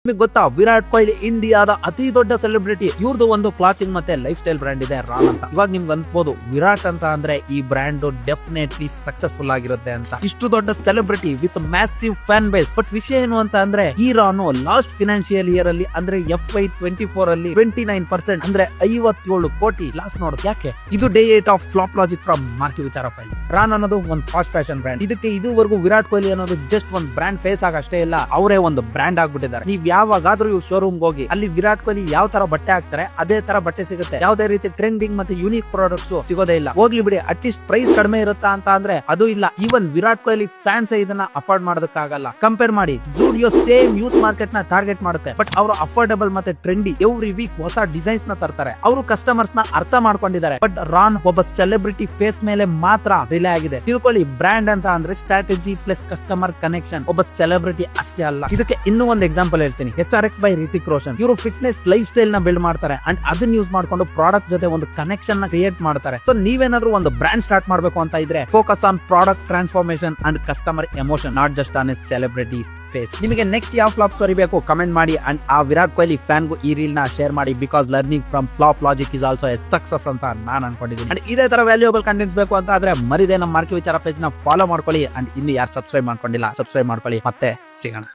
ನಿಮಗೆ ಗೊತ್ತಾ, ವಿರಾಟ್ ಕೊಹ್ಲಿ ಇಂಡಿಯಾದ ಅತಿ ದೊಡ್ಡ ಸೆಲೆಬ್ರಿಟಿ. ಇವ್ರದ್ದು ಒಂದು ಕ್ಲಾತಿಂಗ್ ಮತ್ತೆ ಲೈಫ್ ಸ್ಟೈಲ್ ಬ್ರ್ಯಾಂಡ್ ಇದೆ, ರಾನ್ ಅಂತ. ಇವಾಗ ನಿಮ್ಗೆ ಅನ್ಸ್ಬೋದು ವಿರಾಟ್ ಅಂತ ಅಂದ್ರೆ ಈ ಬ್ರ್ಯಾಂಡ್ ಡೆಫಿನೆಟ್ಲಿ ಸಕ್ಸಸ್ಫುಲ್ ಆಗಿರುತ್ತೆ ಅಂತ. ಇಷ್ಟು ದೊಡ್ಡ celebrity with massive fan base. But ವಿಷಯ ಏನು ಅಂತ ಅಂದ್ರೆ, ಈ ರಾನು ಲಾಸ್ಟ್ ಫಿನಾನ್ಷಿಯಲ್ ಇಯರ್ ಅಲ್ಲಿ ಅಂದ್ರೆ FY24 ಅಲ್ಲಿ 29% ಅಂದ್ರೆ 57 ಕೋಟಿ ಲಾಸ್ ನೋಡುತ್ತೆ. ಯಾಕೆ? ಇದು day 8 of flop logic from ಮಾರ್ಕಿ ವಿಚಾರ ಫೈಲ್ಸ್. ರಾನ್ ಅನ್ನೋದು ಒಂದು ಫಾಸ್ಟ್ ಫ್ಯಾಷನ್ ಬ್ರ್ಯಾಂಡ್. ಇದಕ್ಕೆ ಇದುವರೆಗೂ ವಿರಾಟ್ ಕೊಹ್ಲಿ ಅನ್ನೋದು ಜಸ್ಟ್ ಒಂದು ಬ್ರ್ಯಾಂಡ್ ಫೇಸ್ ಆಗಷ್ಟೇ ಇಲ್ಲ, ಅವರೇ ಒಂದು ಬ್ರ್ಯಾಂಡ್ ಆಗ್ಬಿಟ್ಟಿದ್ದಾರೆ. ನೀವ್ ಯಾವಾಗಾದ್ರೂ ಇವ್ರು ಶೋರೂಮ್ ಹೋಗಿ ಅಲ್ಲಿ ವಿರಾಟ್ ಕೊಹ್ಲಿ ಯಾವ ತರ ಬಟ್ಟೆ ಹಾಕ್ತಾರೆ ಅದೇ ತರ ಬಟ್ಟೆ ಸಿಗುತ್ತೆ. ಯಾವುದೇ ರೀತಿ ಟ್ರೆಂಡಿಂಗ್ ಮತ್ತೆ ಯೂನಿಕ್ ಪ್ರಾಡಕ್ಟ್ಸ್ ಸಿಗೋದೇ ಇಲ್ಲ. ಹೋಗ್ಲಿ ಬಿಡಿ, ಅಟ್ಲೀಸ್ಟ್ ಪ್ರೈಸ್ ಕಡಿಮೆ ಇರುತ್ತಾ ಅಂತ ಅಂದ್ರೆ ಅದು ಇಲ್ಲ. ಈವನ್ ವಿರಾಟ್ ಕೊಹ್ಲಿ ಫ್ಯಾನ್ಸ್ ಇದನ್ನ ಅಫೋರ್ಡ್ ಮಾಡೋದಕ್ಕಾಗಲ್ಲ. ಕಂಪೇರ್ ಮಾಡಿ, ಜೂಡಿಯೋ ಸೇಮ್ ಯೂತ್ ಮಾರ್ಕೆಟ್ ನ ಟಾರ್ಗೆಟ್ ಮಾಡುತ್ತೆ, ಬಟ್ ಅವರು ಅಫೋರ್ಡಬಲ್ ಮತ್ತೆ ಟ್ರೆಂಡಿ ಎವ್ರಿ ವೀಕ್ ಹೊಸ ಡಿಸೈನ್ಸ್ ನ ತರ್ತಾರೆ. ಅವರು ಕಸ್ಟಮರ್ಸ್ ನ ಅರ್ಥ ಮಾಡ್ಕೊಂಡಿದ್ದಾರೆ. ಬಟ್ ರಾನ್ ಒಬ್ಬ ಸೆಲೆಬ್ರಿಟಿ ಫೇಸ್ ಮೇಲೆ ಮಾತ್ರ ರಿಲೇ ಆಗಿದೆ. ತಿಳ್ಕೊಳ್ಳಿ, ಬ್ರ್ಯಾಂಡ್ ಅಂತ ಅಂದ್ರೆ ಸ್ಟ್ರಾಟಜಿ ಪ್ಲಸ್ ಕಸ್ಟಮರ್ ಕನೆಕ್ಷನ್. ಒಬ್ಬ ಸೆಲೆಬ್ರಿಟಿ ಅಷ್ಟೇ ಅಲ್ಲ. ಇದಕ್ಕೆ ಇನ್ನೂ ಒಂದು ಎಕ್ಸಾಂಪಲ್ ಹೇಳ್ತೀನಿ. HRX by Ritik Roshan. ಇವರು ಫಿಟ್ನೆಸ್ ಲೈಫ್ ಸ್ಟೈಲ್ ನ ಬಿಲ್ಡ್ ಮಾಡ್ತಾರೆ ಅಂಡ್ ಅದನ್ನ ಯೂಸ್ ಮಾಡ್ಕೊಂಡು ಪ್ರಾಡಕ್ಟ್ ಜೊತೆ ಒಂದು ಕನೆಕ್ಷನ್ ನ ಕ್ರಿಯೇಟ್ ಮಾಡ್ತಾರೆ. ಸೊ ನೀವೇನಾದ್ರೂ ಒಂದು ಬ್ರ್ಯಾಂಡ್ ಸ್ಟಾರ್ಟ್ ಮಾಡಬೇಕು ಅಂತ ಇದ್ರೆ focus on product transformation and customer emotion, not just on a celebrity face. ನಿಮಗೆ ನೆಕ್ಸ್ಟ್ ಯಾವ ಫ್ಲಾಪ್ ಸ್ಟೋರಿ ಬೇಕು ಕಮೆಂಟ್ ಮಾಡಿ ಅಂಡ್ ಆ ವಿರಾಟ್ ಕೊಹ್ಲಿ ಫ್ಯಾನ್ ಗೂ ಈ ರೀಲ್ ನ ಶೇರ್ ಮಾಡಿ. Because learning from flop logic is also a success ಅಂತ ನಾನು ಅನ್ಕೊಂಡಿದ್ದೀನಿ. ಅಂಡ್ ಇದೇ ತರ ವ್ಯಾಲ್ಯೂಯಬಲ್ ಕಂಟೆಂಟ್ಸ್ ಬೇಕು ಅಂತ ಆದ್ರೆ ಮರಿದೇ ನಮ್ಮ ಮಾರ್ಕಿ ವಿಚಾರ ಪೇಜ್ ನ ಫಾಲೋ ಮಾಡ್ಕೊಳ್ಳಿ. ಅಂಡ್ ಇನ್ನು ಯಾರು ಸಬ್ಸ್ಕ್ರೈಬ್ ಮಾಡ್ಕೊಂಡಿಲ್ಲ ಸಬ್ಸ್ಕ್ರೈಬ್ ಮಾಡ್ಕೊಳ್ಳಿ. ಮತ್ತೆ ಸಿಗೋಣ.